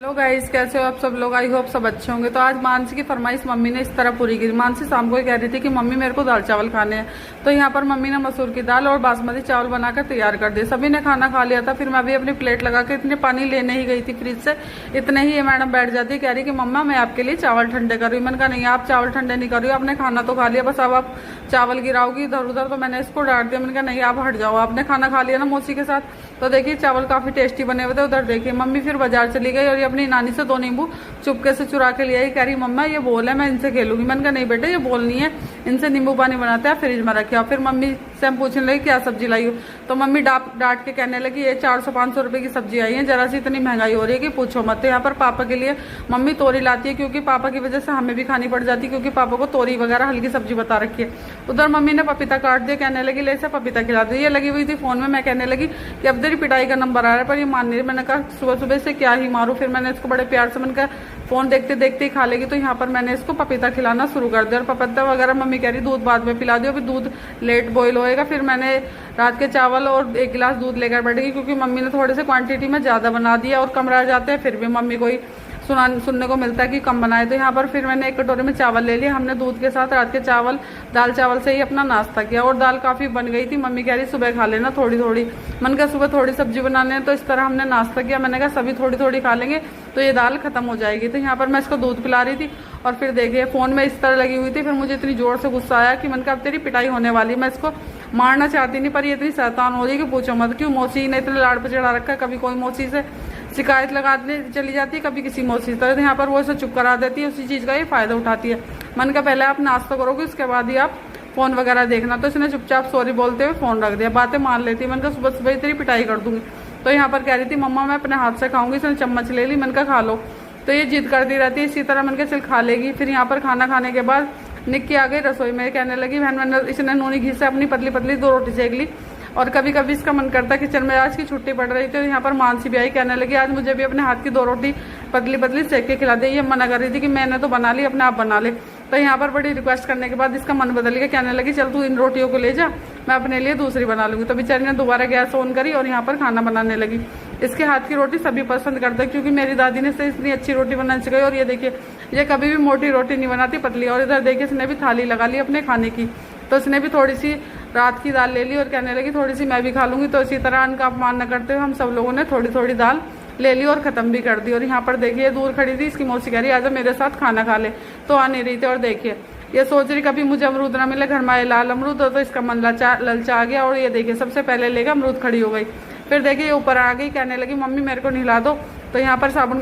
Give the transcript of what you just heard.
Hello guys, कैसे हो आप सब लोग। आई होप सब अच्छे होंगे। तो आज मानसी की फरमाइश मम्मी ने इस तरह पूरी की। मानसी शाम को ही कह रही थी कि मम्मी मेरे को दाल चावल खाने हैं। तो यहाँ पर मम्मी ने मसूर की दाल और बासमती चावल बनाकर तैयार कर दिए। सभी ने खाना खा लिया था। फिर मैं भी अपनी प्लेट लगा के इतने पानी लेने ही गई थी फ्रिज से, इतने ही ये मैडम बैठ जाती है, कह रही कि मम्मा मैं आपके लिए चावल ठंडे कर रही हूँ। मैंने कहा नहीं, आप चावल ठंडे नहीं कर रही हो, आपने खाना तो खा लिया, बस अब आप चावल गिराओगी इधर उधर। तो मैंने इसको डांट दिया, मैंने कहा नहीं आप हट जाओ, आपने खाना खा लिया ना मौसी के साथ। तो देखिए चावल काफी टेस्टी बने हुए थे। उधर देखिए मम्मी फिर बाजार चली गई और ये अपनी नानी से 2 नींबू चुपके से चुरा के लिया। कह रही मम्मा ये बोल है, मैं इनसे खेलूंगी। मैंने कहा नहीं बेटे ये बोल नहीं है, इनसे नींबू पानी बनाते हैं, फ्रिज में रखे। और फिर मम्मी से हम पूछने लगे क्या सब्जी लाई हो। तो मम्मी डांट के कहने लगी ये 400-500 रुपए की सब्जी आई है, जरा सी इतनी महंगाई हो रही है कि पूछो मत। तो यहाँ पर पापा के लिए मम्मी तोरी लाती है, क्योंकि पापा की वजह से हमें भी खानी पड़ जाती है, क्योंकि पापा को तोरी वगैरह हल्की सब्जी बता रखी है। उधर मम्मी ने पपीता काट दिया, कहने लगी ले से पपीता खिला दो। ये लगी हुई थी फोन में। मैं कहने लगी कि अब तेरी पिटाई का नंबर आ रहा है, पर ये मान नहीं रही। मैंने कहा सुबह सुबह से क्या ही मारूं। फिर मैंने इसको बड़े प्यार से, मैंने कहा फोन देखते देखते ही खा लेगी। तो यहाँ पर मैंने इसको पपीता खिलाना शुरू कर दिया। और पपीता वगैरह मम्मी कह रही दूध बाद में पिला दियो, अभी दूध लेट बॉईल होएगा। फिर मैंने रात के चावल और 1 गिलास दूध लेकर बैठ गई, क्योंकि मम्मी ने थोड़े से क्वांटिटी में ज्यादा बना दिया और कम रह जाते हैं। फिर भी मम्मी को ही सुनने को मिलता है कि कम बनाए। तो यहाँ पर फिर मैंने 1 कटोरे में चावल ले लिए। हमने दूध के साथ रात के दाल चावल से ही अपना नाश्ता किया। और दाल काफी बन गई थी। मम्मी कह रही सुबह खा लेना थोड़ी थोड़ी। मैंने कहा सुबह थोड़ी सब्जी बनाने हैं, तो इस तरह हमने नाश्ता किया। मैंने कहा सभी थोड़ी थोड़ी खा लेंगे तो ये दाल खत्म हो जाएगी। तो यहाँ पर मैं इसको दूध पिला रही थी और फिर देखिए फोन में इस तरह लगी हुई थी। फिर मुझे इतनी जोर से गुस्सा आया कि मैंने कहा अब तेरी पिटाई होने वाली। मैं इसको मारना चाहती नहीं, पर ये इतनी शैतान हो रही है कि पूछो मत। क्यों मौसी ने इतने लाड़ पे चढ़ा रखा है, कभी कोई मौसी से शिकायत लगाने चली जाती है, कभी किसी मौसी से। तो यहाँ पर वो इसे चुप करा देती है, उसी चीज का ये फायदा उठाती है। मैंने कहा पहले आप नाश्ता करोगे, उसके बाद ही आप फोन वगैरह देखना। तो इसने चुपचाप सॉरी बोलते हुए फोन रख दिया। बातें मान लेती है। मैंने कहा सुबह सुबह तेरी पिटाई कर दूंगी। तो यहाँ पर कह रही थी मम्मा मैं अपने हाथ से खाऊंगी। इसने चम्मच ले ली। मैंने कहा खा लो। तो ये जिद करती रहती है इसी तरह। मैंने कहा चल खा लेगी। फिर यहाँ पर खाना खाने के बाद निक्की आ गई रसोई में, कहने लगी बहन मैंने इसने नूनी घी से अपनी पतली पतली 2 रोटी सेक ली। और कभी कभी इसका मन करता है किचन में। आज की छुट्टी पड़ रही थी, तो यहाँ पर मानसी भी आई, कहने लगी आज मुझे भी अपने हाथ की 2 रोटी पतली पतली सेक के खिला दे। ये मना कर रही थी कि मैंने तो बना ली, अपने आप बना ले। तो यहाँ पर बड़ी रिक्वेस्ट करने के बाद इसका मन बदल गया, कहने लगी चल तू इन रोटियों को ले जा, मैं अपने लिए दूसरी बना लूंगी। तो बेचारी ने दोबारा गैस ऑन करी और यहाँ पर खाना बनाने लगी। इसके हाथ की रोटी सभी पसंद करते हैं, क्योंकि मेरी दादी ने से इतनी अच्छी रोटी बनानी सिखाई। और ये देखिए ये कभी भी मोटी रोटी नहीं बनाती, पतली। और इधर देखिए इसने भी थाली लगा ली अपने खाने की। तो इसने भी थोड़ी सी रात की दाल ले ली और कहने लगी थोड़ी सी मैं भी खा लूंगी। तो इसी तरह इनका अपमान न करते हुए हम सब लोगों ने थोड़ी थोड़ी दाल ले ली और खत्म भी कर दी। और यहाँ पर देखिए दूर खड़ी थी, इसकी मौसी कह रही आजा मेरे साथ खाना खा ले, तो आ नहीं रही थी। और देखिए ये सोच रही कभी मुझे अमरूद ना मिले, घर में आए लाल अमरूद। तो इसका मन ललचा गया और ये देखिए सबसे पहले लेगा अमरूद खड़ी हो गई। फिर देखिए ये ऊपर आ गई, कहने लगी मम्मी मेरे को नहला दो। तो यहाँ पर साबुन